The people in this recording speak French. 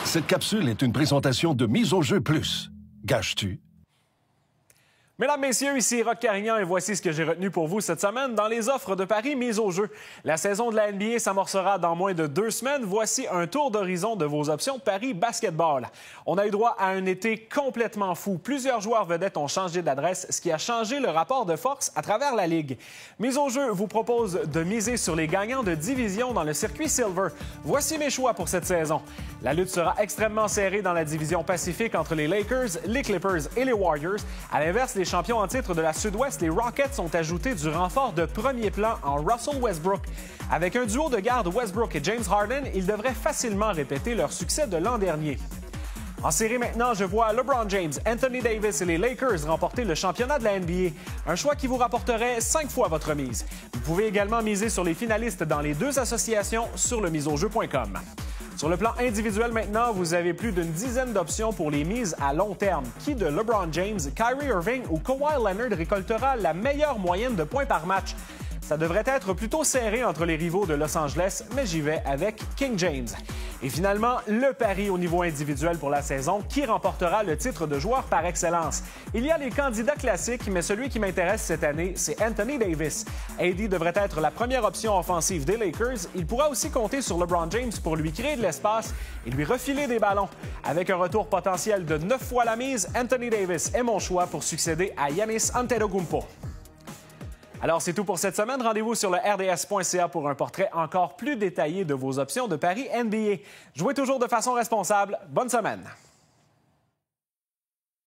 Cette capsule est une présentation de Mise au jeu plus. Gâches-tu? Mesdames, Messieurs, ici Roch Carignan et voici ce que j'ai retenu pour vous cette semaine dans les offres de paris mises au jeu. La saison de la NBA s'amorcera dans moins de 2 semaines. Voici un tour d'horizon de vos options de paris basketball. On a eu droit à un été complètement fou. Plusieurs joueurs vedettes ont changé d'adresse, ce qui a changé le rapport de force à travers la Ligue. Mise au jeu vous propose de miser sur les gagnants de division dans le circuit Silver. Voici mes choix pour cette saison. La lutte sera extrêmement serrée dans la division Pacifique entre les Lakers, les Clippers et les Warriors. À l'inverse, les champions en titre de la Sud-Ouest, les Rockets, ont ajouté du renfort de premier plan en Russell Westbrook. Avec un duo de garde Westbrook et James Harden, ils devraient facilement répéter leur succès de l'an dernier. En série maintenant, je vois LeBron James, Anthony Davis et les Lakers remporter le championnat de la NBA. Un choix qui vous rapporterait 5 fois votre mise. Vous pouvez également miser sur les finalistes dans les 2 associations sur lemiseaujeu.com. Sur le plan individuel maintenant, vous avez plus d'une dizaine d'options pour les mises à long terme. Qui de LeBron James, Kyrie Irving ou Kawhi Leonard récoltera la meilleure moyenne de points par match? Ça devrait être plutôt serré entre les rivaux de Los Angeles, mais j'y vais avec King James. Et finalement, le pari au niveau individuel pour la saison, qui remportera le titre de joueur par excellence. Il y a les candidats classiques, mais celui qui m'intéresse cette année, c'est Anthony Davis. AD devrait être la première option offensive des Lakers. Il pourra aussi compter sur LeBron James pour lui créer de l'espace et lui refiler des ballons. Avec un retour potentiel de 9 fois la mise, Anthony Davis est mon choix pour succéder à Giannis Antetokounmpo. Alors, c'est tout pour cette semaine. Rendez-vous sur le rds.ca pour un portrait encore plus détaillé de vos options de paris NBA. Jouez toujours de façon responsable. Bonne semaine!